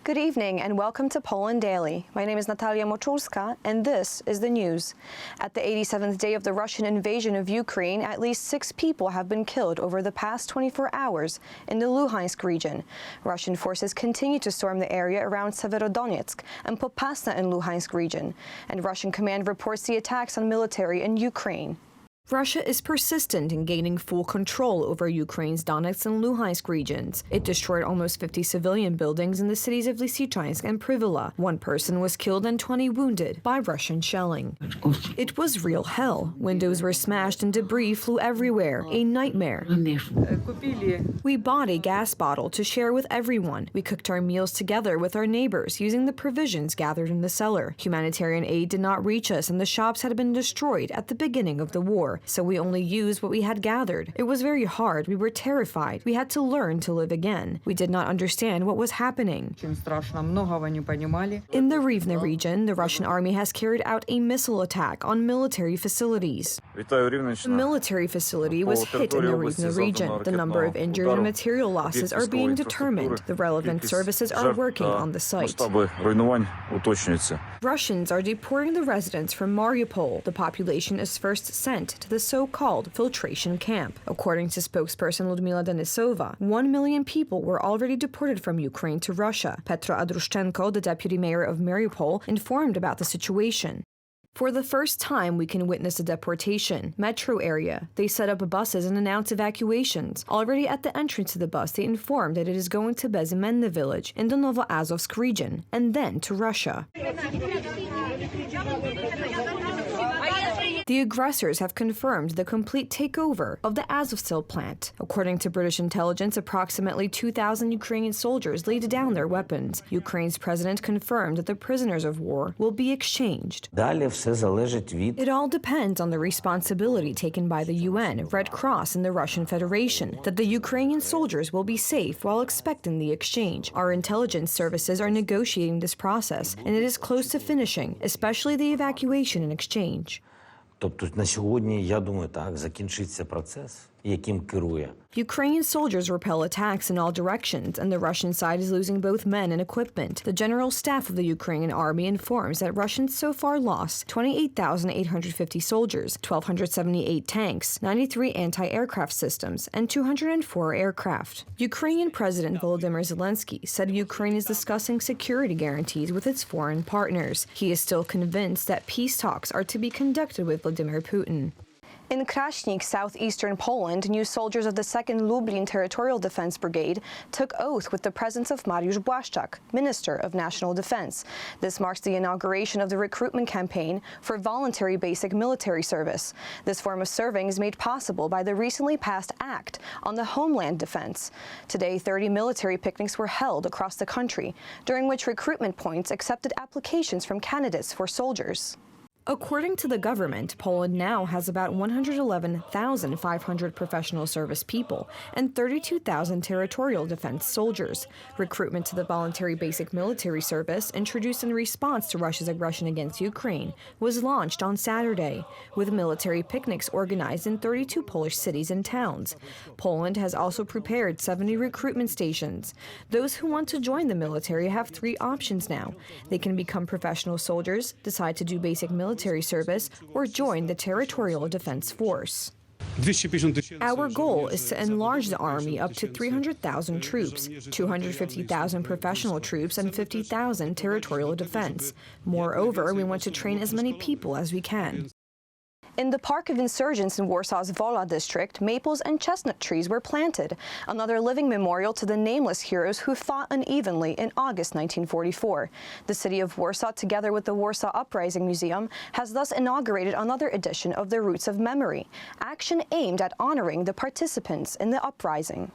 Good evening and welcome to Poland Daily. My name is Natalia Moczulska and this is the news. At the 87th day of the Russian invasion of Ukraine, at least 6 people have been killed over the past 24 hours in the Luhansk region. Russian forces continue to storm the area around Donetsk and Popasna in Luhansk region, and Russian command reports the attacks on military in Ukraine. Russia is persistent in gaining full control over Ukraine's Donetsk and Luhansk regions. It destroyed almost 50 civilian buildings in the cities of Lysychansk and Privila. 1 person was killed and 20 wounded by Russian shelling. It was real hell. Windows were smashed and debris flew everywhere. A nightmare. We bought a gas bottle to share with everyone. We cooked our meals together with our neighbors using the provisions gathered in the cellar. Humanitarian aid did not reach us and the shops had been destroyed at the beginning of the war. So we only used what we had gathered. It was very hard. We were terrified. We had to learn to live again. We did not understand what was happening. In the Rivne region, the Russian army has carried out a missile attack on military facilities. The military facility was hit in the Rivne region. The number of injured and material losses are being determined. The relevant services are working on the site. Russians are deporting the residents from Mariupol. The population is first sent to the so-called filtration camp. According to spokesperson Ludmila Denisova, 1 million people were already deported from Ukraine to Russia. Petro Andrushchenko, the deputy mayor of Mariupol, informed about the situation. For the first time, we can witness a deportation. Metro area. They set up buses and announced evacuations. Already at the entrance to the bus, they informed that it is going to Bezymenne village in the Novoazovsk region, and then to Russia. The aggressors have confirmed the complete takeover of the Azovstal plant. According to British intelligence, approximately 2,000 Ukrainian soldiers laid down their weapons. Ukraine's president confirmed that the prisoners of war will be exchanged. It all depends on the responsibility taken by the UN, Red Cross, and the Russian Federation, that the Ukrainian soldiers will be safe while expecting the exchange. Our intelligence services are negotiating this process, and it is close to finishing, especially the evacuation and exchange. Тобто на сьогодні, я думаю, так, закінчиться процес, яким керує. Ukrainian soldiers repel attacks in all directions, and the Russian side is losing both men and equipment. The general staff of the Ukrainian army informs that Russians so far lost 28,850 soldiers, 1,278 tanks, 93 anti-aircraft systems, and 204 aircraft. Ukrainian President Volodymyr Zelensky said Ukraine is discussing security guarantees with its foreign partners. He is still convinced that peace talks are to be conducted with Vladimir Putin. In Krasnik, southeastern Poland, new soldiers of the 2nd Lublin Territorial Defense Brigade took oath with the presence of Mariusz Błaszczak, Minister of National Defense. This marks the inauguration of the recruitment campaign for voluntary basic military service. This form of serving is made possible by the recently passed Act on the Homeland Defense. Today, 30 military picnics were held across the country, during which recruitment points accepted applications from candidates for soldiers. According to the government, Poland now has about 111,500 professional service people and 32,000 territorial defense soldiers. Recruitment to the voluntary basic military service, introduced in response to Russia's aggression against Ukraine, was launched on Saturday, with military picnics organized in 32 Polish cities and towns. Poland has also prepared 70 recruitment stations. Those who want to join the military have 3 options now. They can become professional soldiers, decide to do basic military service, or join the Territorial Defense Force. Our goal is to enlarge the army up to 300,000 troops, 250,000 professional troops, and 50,000 territorial defense. Moreover, we want to train as many people as we can. In the Park of Insurgents in Warsaw's Wola district, maples and chestnut trees were planted, another living memorial to the nameless heroes who fought unevenly in August 1944. The city of Warsaw, together with the Warsaw Uprising Museum, has thus inaugurated another edition of the Roots of Memory, action aimed at honoring the participants in the uprising.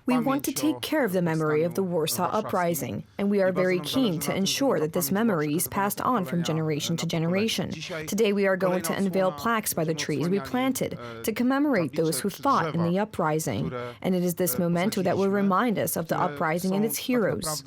We want to take care of the memory of the Warsaw Uprising, and we are very keen to ensure that this memory is passed on from generation to generation. Today we are going to unveil plaques by the trees we planted to commemorate those who fought in the uprising, and it is this memento that will remind us of the uprising and its heroes.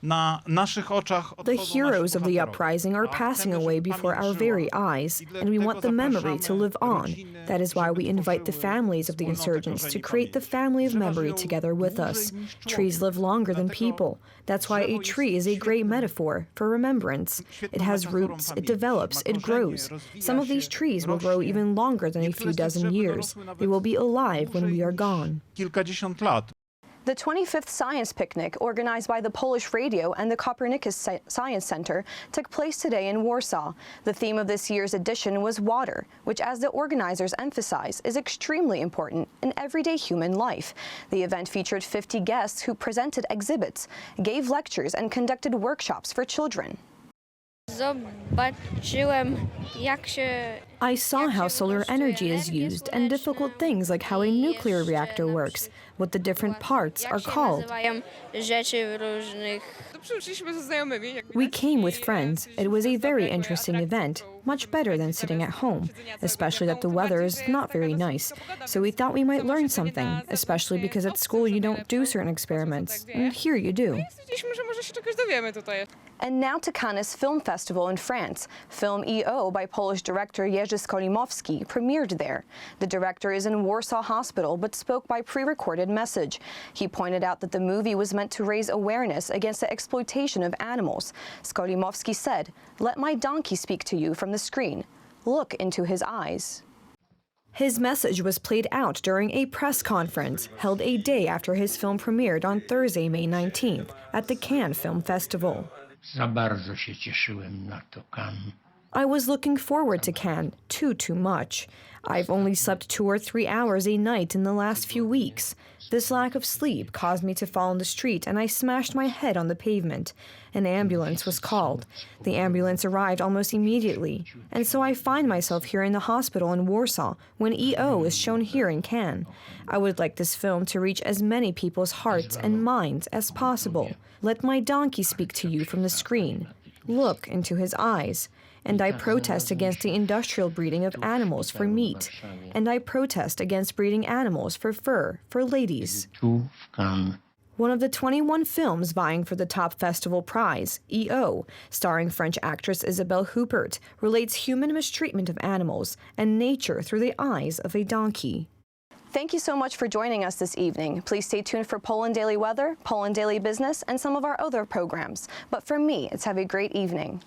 The heroes of the uprising are passing away before our very eyes, and we want the memory to live on. That is why we invite the families of the insurgents to create the family of memory together with us. Trees live longer than people. That's why a tree is a great metaphor for remembrance. It has roots, it develops, it grows. Some of these trees will grow even longer than a few dozen years. They will be alive when we are gone. The 25th Science Picnic, organized by the Polish Radio and the Copernicus Science Center, took place today in Warsaw. The theme of this year's edition was water, which, as the organizers emphasize, is extremely important in everyday human life. The event featured 50 guests who presented exhibits, gave lectures, and conducted workshops for children. I saw how solar energy is used and difficult things like how a nuclear reactor works, what the different parts are called. We came with friends. It was a very interesting event, much better than sitting at home, especially that the weather is not very nice. So we thought we might learn something, especially because at school you don't do certain experiments, and here you do. And now to Cannes Film Festival in France. Film E.O. by Polish director Jerzy Skolimowski premiered there. The director is in Warsaw Hospital but spoke by pre-recorded message. He pointed out that the movie was meant to raise awareness against the exploitation of animals. Skolimowski said, "Let my donkey speak to you from the screen. Look into his eyes." His message was played out during a press conference held a day after his film premiered on Thursday, May 19th at the Cannes Film Festival. Za bardzo się cieszyłem na to Cannes. I was looking forward to Cannes too much. I've only slept 2 or 3 hours a night in the last few weeks. This lack of sleep caused me to fall in the street and I smashed my head on the pavement. An ambulance was called. The ambulance arrived almost immediately, and so I find myself here in the hospital in Warsaw when E.O. is shown here in Cannes. I would like this film to reach as many people's hearts and minds as possible. Let my donkey speak to you from the screen. Look into his eyes. And I protest against the industrial breeding of animals for meat. And I protest against breeding animals for fur, for ladies. One of the 21 films vying for the top festival prize, E.O., starring French actress Isabelle Huppert, relates human mistreatment of animals and nature through the eyes of a donkey. Thank you so much for joining us this evening. Please stay tuned for Poland Daily Weather, Poland Daily Business, and some of our other programs. But for me, it's have a great evening.